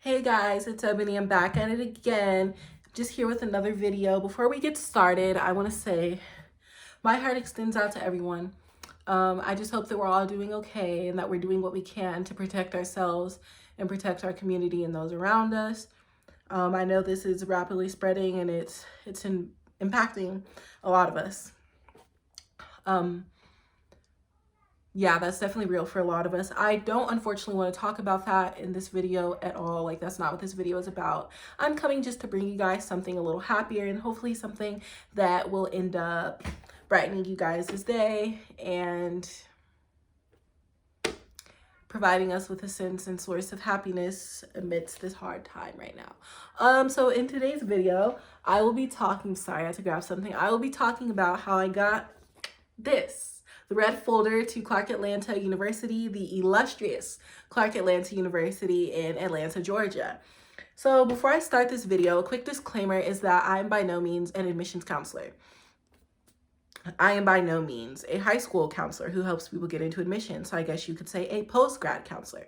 Hey guys, it's Ebony. I'm back at it again, just here with another video. Before we get started, I want to say my heart extends out to everyone. I just hope that we're all doing okay and that we're doing what we can to protect ourselves and protect our community and those around us. I know this is rapidly spreading and it's impacting a lot of us. Yeah, that's definitely real for a lot of us. I don't unfortunately want to talk about that in this video at all. Like, that's not what this video is about. I'm coming just to bring you guys something a little happier and hopefully something that will end up brightening you guys' day and providing us with a sense and source of happiness amidst this hard time right now. So in today's video, I will be talking, sorry, I had to grab something. I will be talking about how I got this, the red folder to Clark Atlanta University, the illustrious Clark Atlanta University in Atlanta, Georgia. So before I start this video, a quick disclaimer is that I'm by no means an admissions counselor. I am by no means a high school counselor who helps people get into admission. So I guess you could say a post-grad counselor.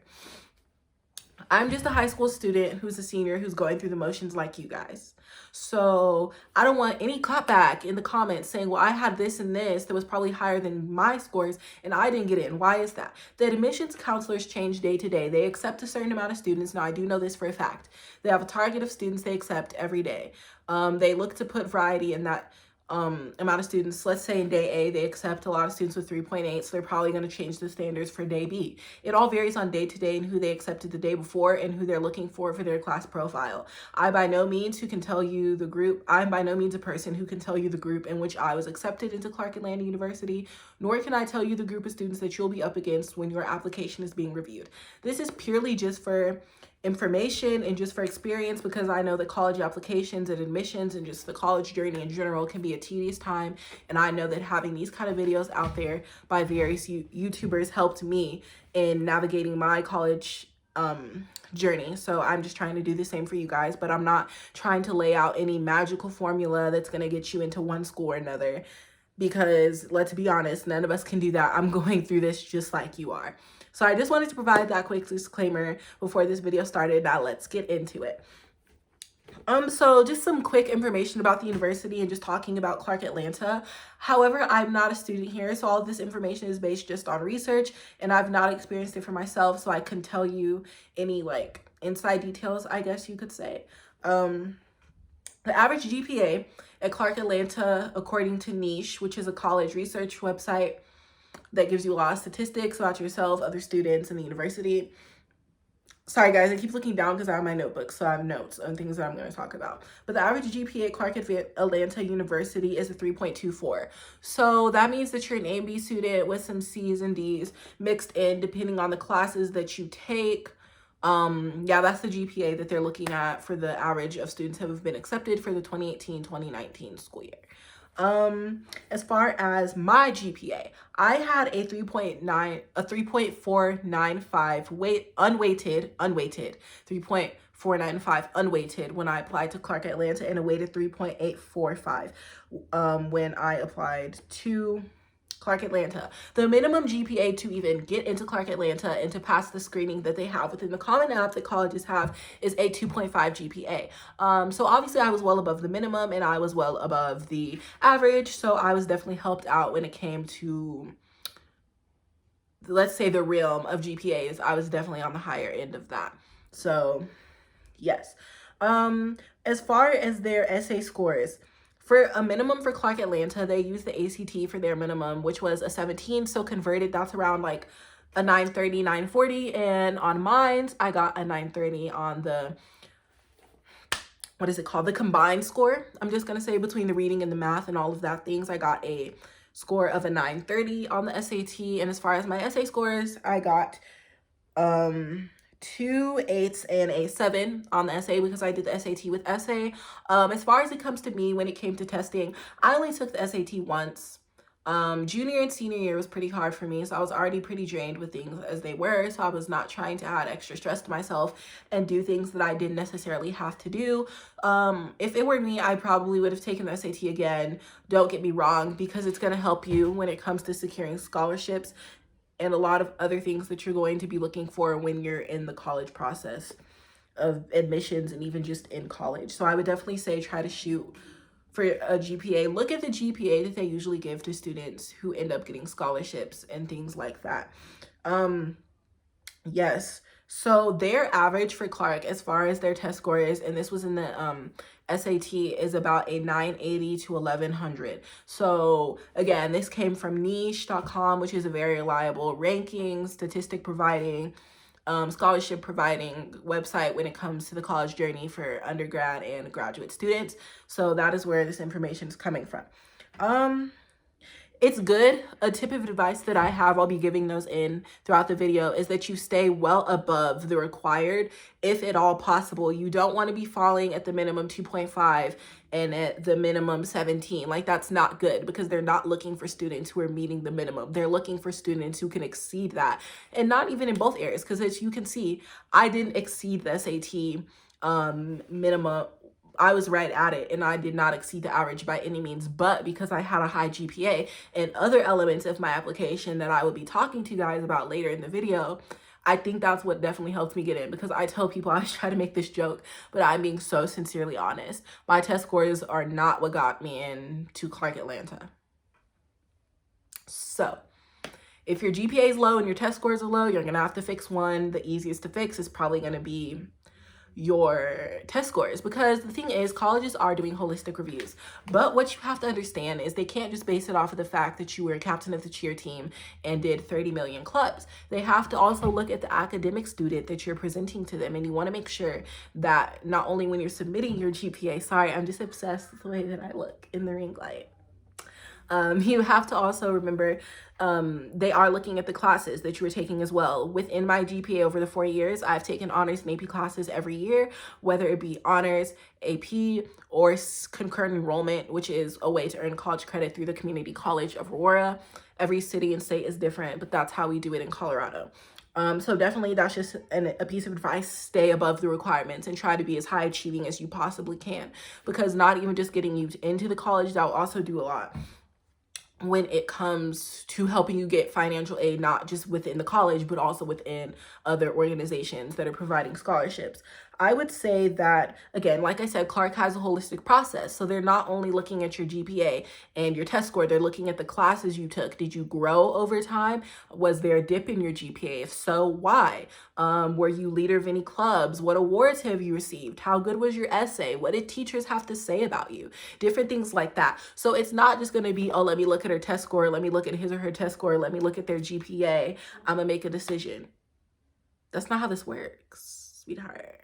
I'm just a high school student who's a senior who's going through the motions like you guys. So I don't want any clapback in the comments saying, well, I had this and this that was probably higher than my scores and I didn't get in. Why is that? The admissions counselors change day to day. They accept a certain amount of students. Now, I do know this for a fact. They have a target of students they accept every day. They look to put variety in that amount of students. Let's say in day A, they accept a lot of students with 3.8, so they're probably going to change the standards for day B. It all varies on day to day and who they accepted the day before and who they're looking for their class profile. I'm by no means a person who can tell you the group in which I was accepted into Clark Atlanta University, nor can I tell you the group of students that you'll be up against when your application is being reviewed. This is purely just for information and just for experience, because I know that college applications and admissions and just the college journey in general can be a tedious time, and I know that having these kind of videos out there by various YouTubers helped me in navigating my college journey. So I'm just trying to do the same for you guys, but I'm not trying to lay out any magical formula that's going to get you into one school or another, because let's be honest, none of us can do that. I'm going through this just like you are. So I just wanted to provide that quick disclaimer before this video started. Now let's get into it. So just some quick information about the university and just talking about Clark Atlanta. However, I'm not a student here, so all of this information is based just on research, and I've not experienced it for myself, so I couldn't tell you any like inside details, I guess you could say. The average GPA at Clark Atlanta, according to Niche, which is a college research website that gives you a lot of statistics about yourself, other students, and the university. Sorry guys, I keep looking down because I have my notebook, so I have notes on things that I'm going to talk about. But the average GPA at Clark Atlanta University is a 3.24. So that means that you're an A and B student with some C's and D's mixed in depending on the classes that you take. Yeah, that's the GPA that they're looking at for the average of students who have been accepted for the 2018-2019 school year. As far as my GPA, I had a 3.495 unweighted 3.495 unweighted when I applied to Clark Atlanta, and a weighted 3.845 when I applied to Clark Atlanta. The minimum GPA to even get into Clark Atlanta and to pass the screening that they have within the Common App that colleges have is a 2.5 GPA. So obviously I was well above the minimum and I was well above the average. So I was definitely helped out when it came to, let's say, the realm of GPAs. I was definitely on the higher end of that. So yes. As far as their essay scores, for a minimum for Clark Atlanta, they use the ACT for their minimum, which was a 17. So converted, that's around like a 930, 940. And on mine, I got a 930 on the, what is it called? The combined score. I'm just going to say between the reading and the math and all of that things, I got a score of a 930 on the SAT. And as far as my essay scores, I got 2 8s and a 7 on the essay because I did the SAT with essay. As far as it comes to me, when it came to testing, I only took the SAT once. Junior and senior year was pretty hard for me, so I was already pretty drained with things as they were, so I was not trying to add extra stress to myself and do things that I didn't necessarily have to do. If it were me, I probably would have taken the SAT again. Don't get me wrong, because it's going to help you when it comes to securing scholarships and a lot of other things that you're going to be looking for when you're in the college process of admissions and even just in college. So I would definitely say try to shoot for a GPA. Look at the GPA that they usually give to students who end up getting scholarships and things like that. Yes. So their average for Clark as far as their test score is, and this was in the SAT, is about a 980 to 1100. So again, this came from niche.com, which is a very reliable ranking, statistic providing, scholarship providing website when it comes to the college journey for undergrad and graduate students. So that is where this information is coming from. It's good. A tip of advice that I have, I'll be giving those in throughout the video, is that you stay well above the required, if at all possible. You don't want to be falling at the minimum 2.5 and at the minimum 17. Like, that's not good, because they're not looking for students who are meeting the minimum. They're looking for students who can exceed that. And not even in both areas, because as you can see, I didn't exceed the SAT minimum. I was right at it, and I did not exceed the average by any means, but because I had a high GPA and other elements of my application that I will be talking to you guys about later in the video, I think that's what definitely helped me get in. Because I tell people, I try to make this joke, but I'm being so sincerely honest. My test scores are not what got me into Clark Atlanta. So if your GPA is low and your test scores are low, you're gonna have to fix one. The easiest to fix is probably gonna be your test scores, because the thing is, colleges are doing holistic reviews, but what you have to understand is they can't just base it off of the fact that you were a captain of the cheer team and did 30 million clubs. They have to also look at the academic student that you're presenting to them, and you want to make sure that not only when you're submitting your GPA, sorry, I'm just obsessed with the way that I look in the ring light. You have to also remember they are looking at the classes that you were taking as well. Within my GPA over the 4 years, I've taken honors and AP classes every year, whether it be honors, AP, or concurrent enrollment, which is a way to earn college credit through the Community College of Aurora. Every city and state is different, but that's how we do it in Colorado. So definitely that's just a piece of advice. Stay above the requirements and try to be as high achieving as you possibly can, because not even just getting you into the college, that will also do a lot when it comes to helping you get financial aid, not just within the college, but also within other organizations that are providing scholarships. I would say that, again, like I said, Clark has a holistic process. So they're not only looking at your GPA and your test score, they're looking at the classes you took. Did you grow over time? Was there a dip in your GPA? If so, why? Were you leader of any clubs? What awards have you received? How good was your essay? What did teachers have to say about you? Different things like that. So it's not just going to be, oh, let me look at her test score. Let me look at his or her test score. Let me look at their GPA. I'm going to make a decision. That's not how this works, sweetheart.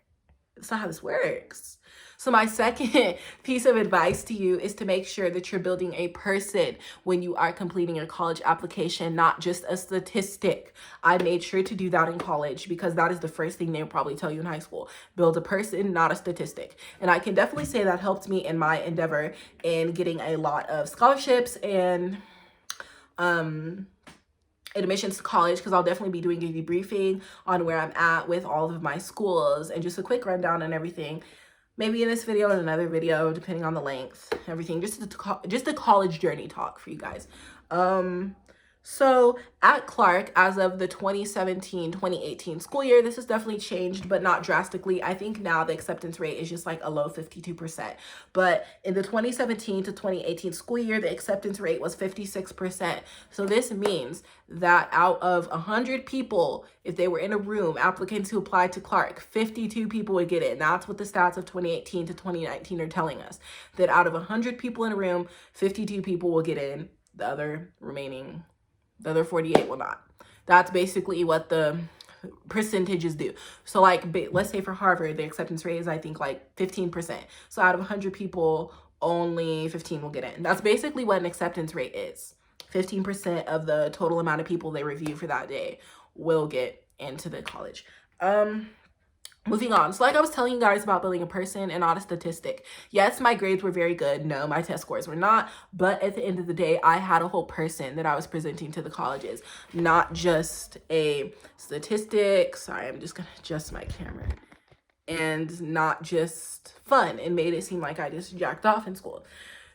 That's not how this works. So my second piece of advice to you is to make sure that you're building a person when you are completing your college application, not just a statistic. I made sure to do that in college, because that is the first thing they would probably tell you in high school. Build a person, not a statistic. And I can definitely say that helped me in my endeavor in getting a lot of scholarships and admissions to college, because I'll definitely be doing a debriefing on where I'm at with all of my schools and just a quick rundown on everything. Maybe in this video and another video, depending on the length, everything, just the college journey talk for you guys. So at Clark, as of the 2017-2018 school year, this has definitely changed, but not drastically. I think now the acceptance rate is just like a low 52%. But in the 2017 to 2018 school year, the acceptance rate was 56%. So this means that out of 100 people, if they were in a room, applicants who applied to Clark, 52 people would get in. That's what the stats of 2018 to 2019 are telling us. That out of 100 people in a room, 52 people will get in. The other 48 will not. That's basically what the percentages do. So like, let's say for Harvard, the acceptance rate is, I think, like 15%. So out of 100 people, only 15 will get in. That's basically what an acceptance rate is. 15% of the total amount of people they review for that day will get into the college. Moving on. So like I was telling you guys about building a person and not a statistic. Yes, my grades were very good. No, my test scores were not. But at the end of the day, I had a whole person that I was presenting to the colleges, not just a statistic. Sorry, I'm just going to adjust my camera. And not just fun, and made it seem like I just jacked off in school.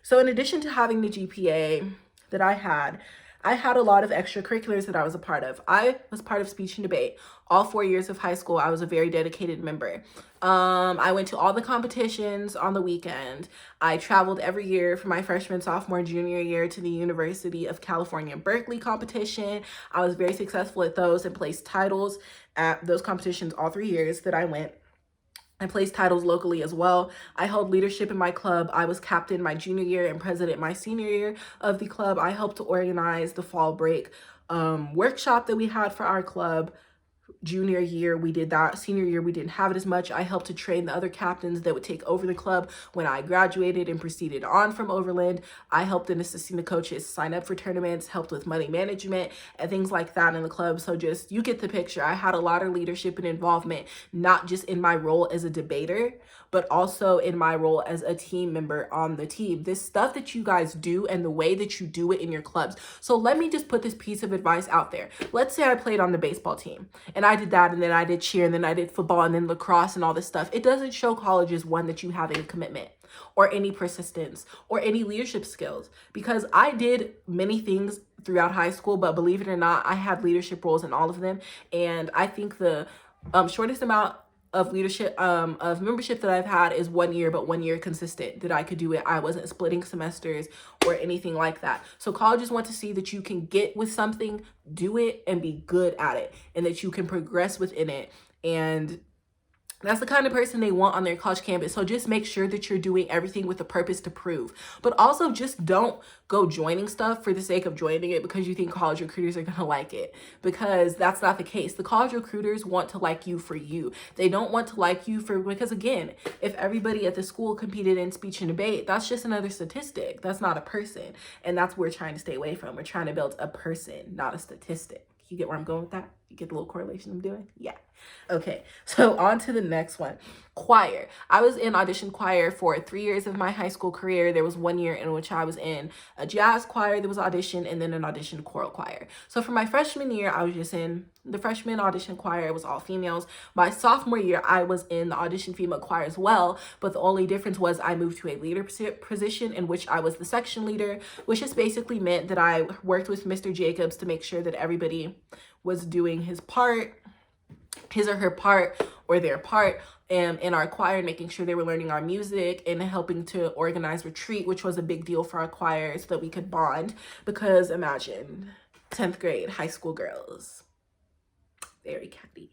So in addition to having the GPA that I had, I had a lot of extracurriculars that I was a part of. I was part of speech and debate. All 4 years of high school, I was a very dedicated member. I went to all the competitions on the weekend. I traveled every year from my freshman, sophomore, junior year to the University of California, Berkeley competition. I was very successful at those and placed titles at those competitions all 3 years that I went. I placed titles locally as well. I held leadership in my club. I was captain my junior year and president my senior year of the club. I helped to organize the fall break workshop that we had for our club. Junior year we did that. Senior year we didn't have it as much. I helped to train the other captains that would take over the club when I graduated and proceeded on from Overland. I helped in assisting the coaches sign up for tournaments, helped with money management and things like that in the club. So just, you get the picture. I had a lot of leadership and involvement, not just in my role as a debater, but also in my role as a team member on the team. This stuff that you guys do and the way that you do it in your clubs. So let me just put this piece of advice out there. Let's say I played on the baseball team and I did that, and then I did cheer, and then I did football, and then lacrosse and all this stuff. It doesn't show colleges, one, that you have any commitment or any persistence or any leadership skills, because I did many things throughout high school, but believe it or not, I had leadership roles in all of them. And I think the shortest amount of leadership of membership that I've had is 1 year, but 1 year consistent that I could do it. I wasn't splitting semesters or anything like that. So colleges want to see that you can get with something, do it, and be good at it, and that you can progress within it. And that's the kind of person they want on their college campus. So just make sure that you're doing everything with a purpose to prove. But also just don't go joining stuff for the sake of joining it because you think college recruiters are going to like it. Because that's not the case. The college recruiters want to like you for you. They don't want to like you for, because again, if everybody at the school competed in speech and debate, that's just another statistic. That's not a person. And that's what we're trying to stay away from. We're trying to build a person, not a statistic. You get where I'm going with that? You get the little correlation I'm doing? Yeah. Okay, so on to the next one. Choir. I was in audition choir for 3 years of my high school career. There was 1 year in which I was in a jazz choir. There was audition, and then an audition choral choir. So for my freshman year, I was just in the freshman audition choir. It was all females. My sophomore year, I was in the audition female choir as well, but the only difference was I moved to a leadership position in which I was the section leader, which just basically meant that I worked with Mr. Jacobs to make sure that everybody was doing his part, his or her part, or their part in our choir, making sure they were learning our music and helping to organize retreat, which was a big deal for our choir so that we could bond. Because imagine 10th grade high school girls, very catty.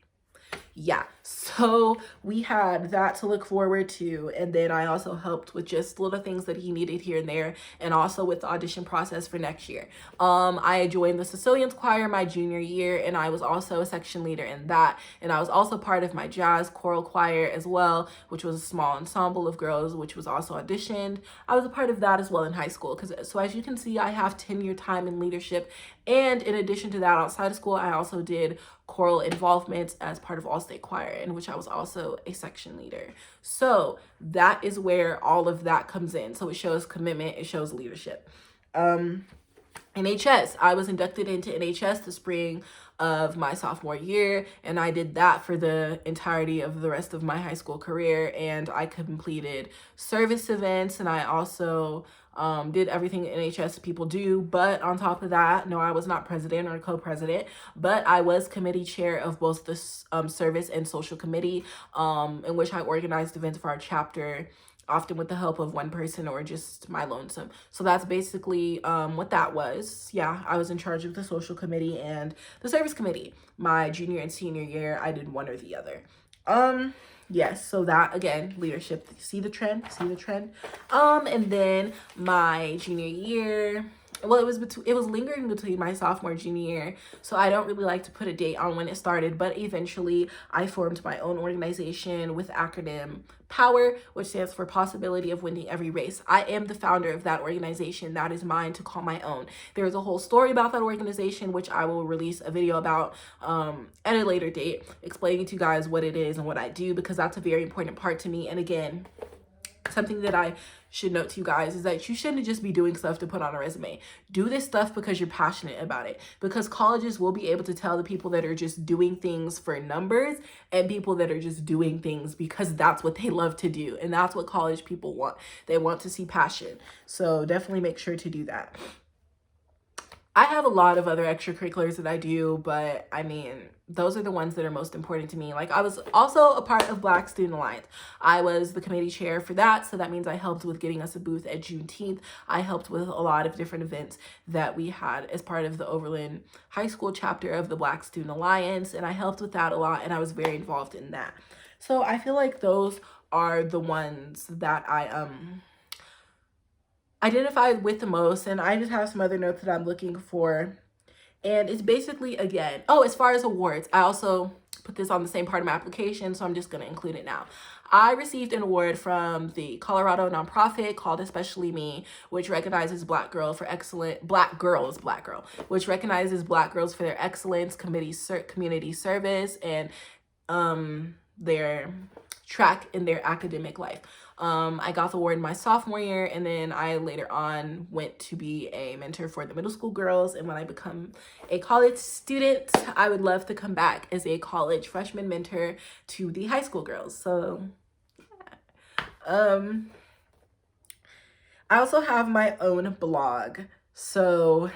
Yeah, so we had that to look forward to, and then I also helped with just little things that he needed here and there, and also with the audition process for next year. I joined the Sicilians choir my junior year, and I was also a section leader in that, and I was also part of my jazz choral choir as well, which was a small ensemble of girls, which was also auditioned. I was a part of that as well in high school, so as you can see, I have 10-year time in leadership, and in addition to that, outside of school, I also did choral involvements as part of All-State Choir, in which I was also a section leader. So that is where all of that comes in. So it shows commitment, it shows leadership. NHS, I was inducted into NHS the spring of my sophomore year, and I did that for the entirety of the rest of my high school career, and I completed service events, and I also did everything NHS people do. But on top of that, no, I was not president or co-president, but I was committee chair of both the service and social committee, in which I organized events for our chapter, often with the help of one person or just my lonesome. So that's basically what that was. Yeah, I was in charge of the social committee and the service committee. My junior and senior year, I did one or the other. Yes, so that, again, leadership. See the trend? See the trend? And then my junior year, well, it was lingering between my sophomore and junior year, so I don't really like to put a date on when it started, but eventually I formed my own organization with acronym POWER, which stands for Possibility of Winning Every Race. I am the founder of that organization. That is mine to call my own. There's a whole story about that organization, which I will release a video about at a later date, explaining to you guys what it is and what I do, because that's a very important part to me. And again, something that I should note to you guys is that you shouldn't just be doing stuff to put on a resume. Do this stuff because you're passionate about it, because colleges will be able to tell the people that are just doing things for numbers and people that are just doing things because that's what they love to do, and that's what college people want. They want to see passion. So definitely make sure to do that. I have a lot of other extracurriculars that I do, but I mean, those are the ones that are most important to me. Like, I was also a part of Black Student Alliance. I was the committee chair for that, so that means I helped with getting us a booth at Juneteenth. I helped with a lot of different events that we had as part of the Overland High School chapter of the Black Student Alliance, and I helped with that a lot, and I was very involved in that. So I feel like those are the ones that I identify with the most, and I just have some other notes that I'm looking for. And it's basically, again, oh, as far as awards, I also put this on the same part of my application, so I'm just going to include it now. I received an award from the Colorado nonprofit called Especially Me, which recognizes Black girls, which recognizes Black girls for their excellence, community service, and their track in their academic life. I got the award in my sophomore year, and then I later on went to be a mentor for the middle school girls. And when I become a college student, I would love to come back as a college freshman mentor to the high school girls. So yeah. I also have my own blog. So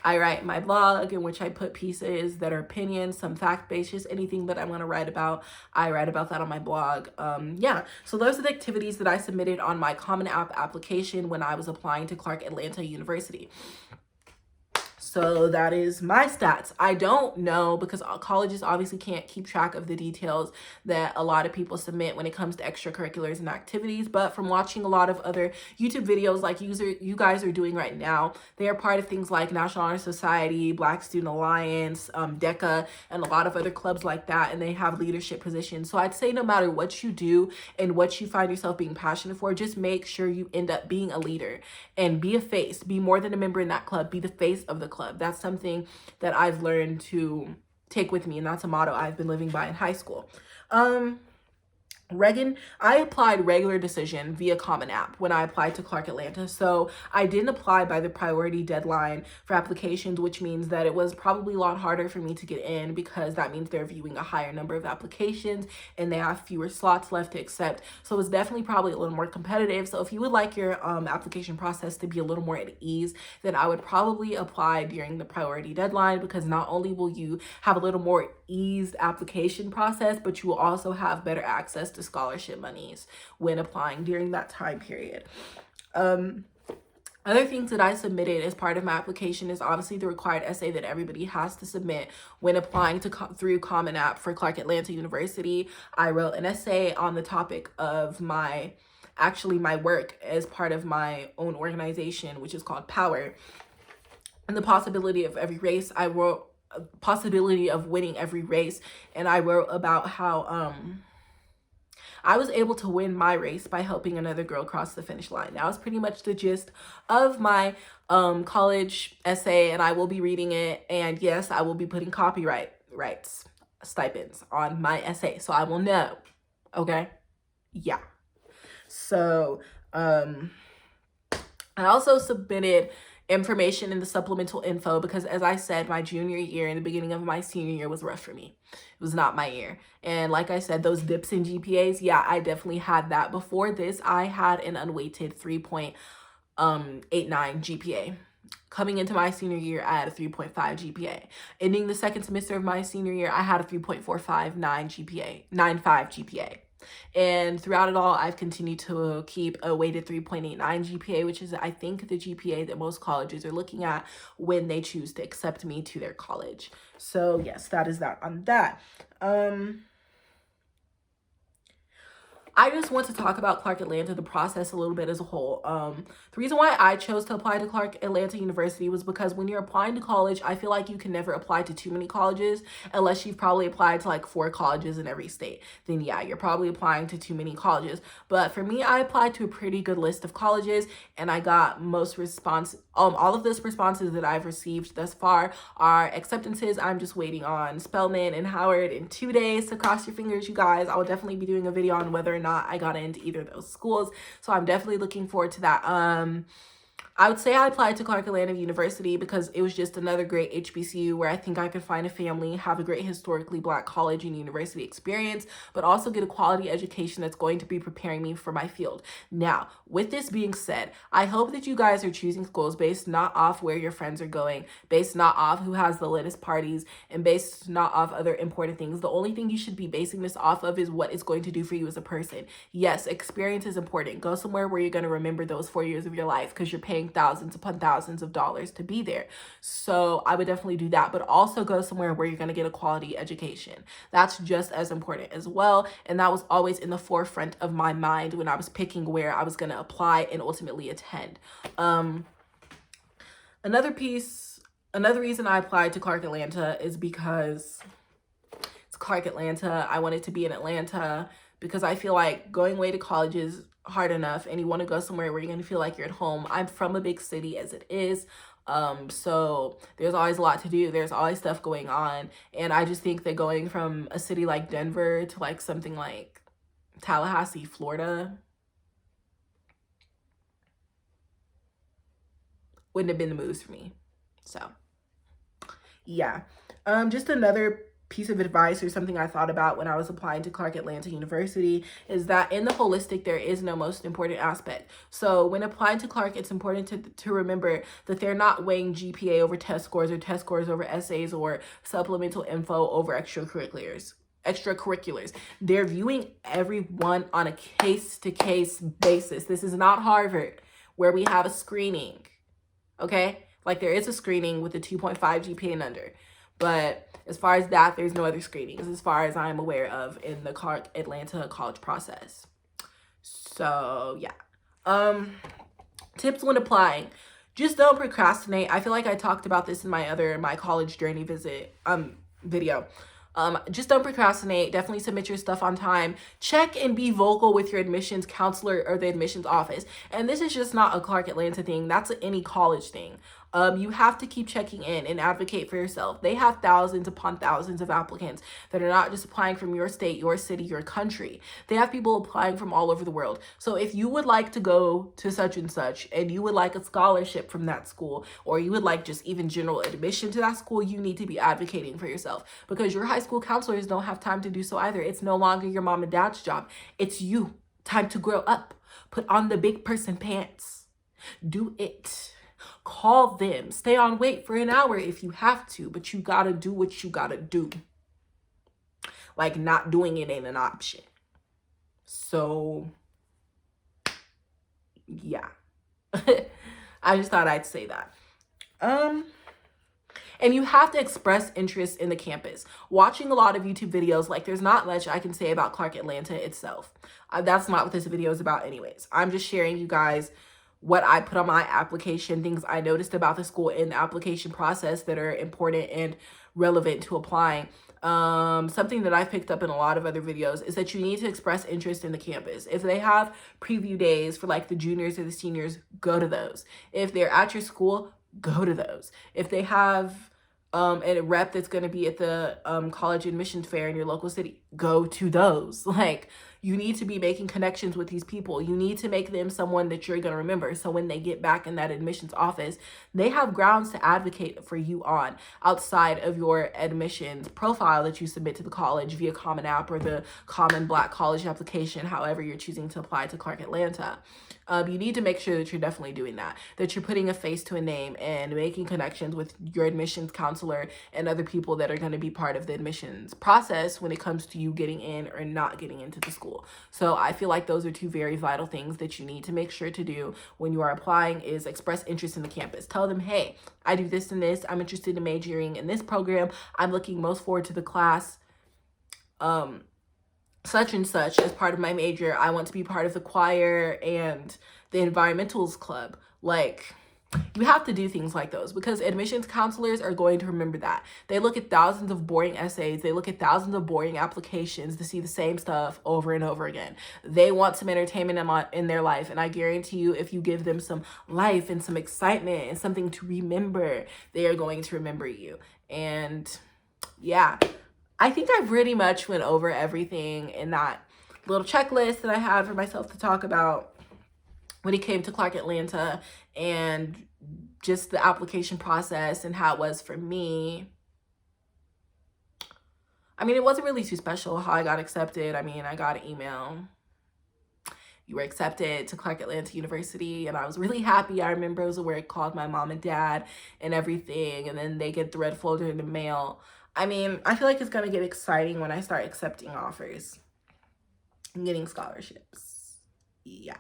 I write my blog in which I put pieces that are opinions, some fact-based, just anything that I want to write about. I write about that on my blog. Yeah, so those are the activities that I submitted on my Common App application when I was applying to Clark Atlanta University. So that is my stats. I don't know, because colleges obviously can't keep track of the details that a lot of people submit when it comes to extracurriculars and activities. But from watching a lot of other YouTube videos like you guys are doing right now, they are part of things like National Honor Society, Black Student Alliance, DECA, and a lot of other clubs like that. And they have leadership positions. So I'd say no matter what you do and what you find yourself being passionate for, just make sure you end up being a leader and be a face. Be more than a member in that club. Be the face of the club. That's something that I've learned to take with me, and that's a motto I've been living by in high school. I applied regular decision via Common App when I applied to Clark Atlanta. So I didn't apply by the priority deadline for applications, which means that it was probably a lot harder for me to get in, because that means they're viewing a higher number of applications and they have fewer slots left to accept. So it's definitely probably a little more competitive. So if you would like your application process to be a little more at ease, then I would probably apply during the priority deadline, because not only will you have a little more eased application process, but you will also have better access to scholarship monies when applying during that time period. Other things that I submitted as part of my application is obviously the required essay that everybody has to submit when applying to through Common App for Clark Atlanta University. I wrote an essay on the topic of my work as part of my own organization, which is called Power, and the possibility of every race. I wrote a possibility of winning every race, and I wrote about how I was able to win my race by helping another girl cross the finish line. That was pretty much the gist of my college essay, and I will be reading it. And yes, I will be putting copyright rights stipends on my essay, so I will know. Okay? Yeah. So I also submitted information in the supplemental info, because as I said, my junior year and the beginning of my senior year was rough for me. It was not my year. And like I said, those dips in GPAs, yeah, I definitely had that. Before this, I had an unweighted 3.89 GPA. Coming into my senior year, I had a 3.5 GPA. Ending the second semester of my senior year, I had a 3.459 GPA, 9.5 GPA. And throughout it all, I've continued to keep a weighted 3.89 GPA, which is, I think, the GPA that most colleges are looking at when they choose to accept me to their college. So yes, that is that on that. I just want to talk about Clark Atlanta, the process a little bit as a whole. The reason why I chose to apply to Clark Atlanta University was because when you're applying to college, I feel like you can never apply to too many colleges unless you've probably applied to like 4 colleges in every state. Then yeah, you're probably applying to too many colleges. But for me, I applied to a pretty good list of colleges, and I got most all of those responses that I've received thus far are acceptances. I'm just waiting on Spelman and Howard in 2 days, so cross your fingers, you guys. I will definitely be doing a video on whether or not I got into either of those schools, so I'm definitely looking forward to that. I would say I applied to Clark Atlanta University because it was just another great HBCU where I think I could find a family, have a great historically Black college and university experience, but also get a quality education that's going to be preparing me for my field. Now, with this being said, I hope that you guys are choosing schools based not off where your friends are going, based not off who has the latest parties, and based not off other important things. The only thing you should be basing this off of is what it's going to do for you as a person. Yes, experience is important. Go somewhere where you're going to remember those 4 years of your life because you're paying thousands upon thousands of dollars to be there. So I would definitely do that, but also go somewhere where you're going to get a quality education. That's just as important as well. And that was always in the forefront of my mind when I was picking where I was going to apply and ultimately attend. Another reason I applied to Clark Atlanta is because it's Clark Atlanta. I wanted to be in Atlanta because I feel like going away to college is hard enough, and you want to go somewhere where you're going to feel like you're at home. I'm from a big city as it is. So there's always a lot to do. There's always stuff going on. And I just think that going from a city like Denver to like something like Tallahassee, Florida wouldn't have been the moves for me. So yeah. Just another piece of advice or something I thought about when I was applying to Clark Atlanta University is that in the holistic, there is no most important aspect. So when applying to Clark, it's important to remember that they're not weighing GPA over test scores or test scores over essays or supplemental info over extracurriculars. They're viewing everyone on a case-to-case basis. This is not Harvard where we have a screening, okay? Like there is a screening with a 2.5 GPA and under. But as far as that, there's no other screenings as far as I'm aware of in the Clark Atlanta college process. So yeah. Tips when applying. Just don't procrastinate. I feel like I talked about this in my college journey visit video. Just don't procrastinate. Definitely submit your stuff on time. Check and be vocal with your admissions counselor or the admissions office. And this is just not a Clark Atlanta thing. That's any college thing. You have to keep checking in and advocate for yourself. They have thousands upon thousands of applicants that are not just applying from your state, your city, your country. They have people applying from all over the world. So if you would like to go to such and such and you would like a scholarship from that school, or you would like just even general admission to that school, you need to be advocating for yourself because your high school counselors don't have time to do so either. It's no longer your mom and dad's job. It's you. Time to grow up. Put on the big person pants. Do it. Call them. Stay on wait for an hour if you have to, but you gotta do what you gotta do. Like not doing it ain't an option. So yeah. I just thought I'd say that. And you have to express interest in the campus. Watching a lot of YouTube videos, like there's not much I can say about Clark Atlanta itself. That's not what this video is about anyways. I'm just sharing you guys what I put on my application, things I noticed about the school in the application process that are important and relevant to applying. Something that I've picked up in a lot of other videos is that you need to express interest in the campus. If they have preview days for like the juniors or the seniors, go to those. If they're at your school, go to those. If they have a rep that's going to be at the college admissions fair in your local city, go to those. Like, you need to be making connections with these people. You need to make them someone that you're going to remember. So when they get back in that admissions office, they have grounds to advocate for you on outside of your admissions profile that you submit to the college via Common App or the Common Black College application, however you're choosing to apply to Clark Atlanta. You need to make sure that you're definitely doing that you're putting a face to a name and making connections with your admissions counselor and other people that are going to be part of the admissions process when it comes to you getting in or not getting into the school. So I feel like those are two very vital things that you need to make sure to do when you are applying is express interest in the campus. Tell them, hey, I do this and this. I'm interested in majoring in this program. I'm looking most forward to the class such and such as part of my major. I want to be part of the choir and the environmentals club. Like, you have to do things like those because admissions counselors are going to remember that. They look at thousands of boring essays. They look at thousands of boring applications to see the same stuff over and over again. They want some entertainment in their life. And I guarantee you, if you give them some life and some excitement and something to remember, they are going to remember you. And yeah, I think I pretty much went over everything in that little checklist that I had for myself to talk about. when it came to Clark Atlanta and just the application process and how it was for me. I mean, it wasn't really too special how I got accepted. I mean, I got an email. You were accepted to Clark Atlanta University, and I was really happy. I remember it was where it called my mom and dad and everything, and then they get the red folder in the mail. I mean, I feel like it's going to get exciting when I start accepting offers and getting scholarships. Yeah.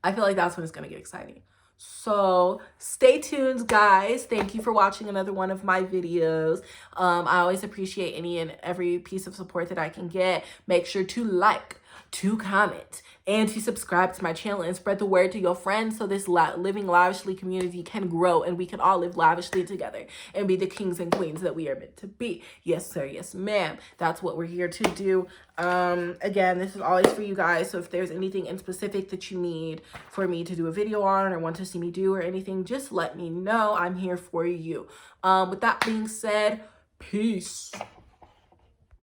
I feel like that's when it's going to get exciting. So stay tuned, guys. Thank you for watching another one of my videos. I always appreciate any and every piece of support that I can get. Make sure to like, to comment, and to subscribe to my channel and spread the word to your friends so this Living Lavishly community can grow and we can all live lavishly together and be the kings and queens that we are meant to be. Yes, sir. Yes, ma'am. That's what we're here to do. Again, this is always for you guys. So if there's anything in specific that you need for me to do a video on or want to see me do or anything, just let me know. I'm here for you. With that being said, peace.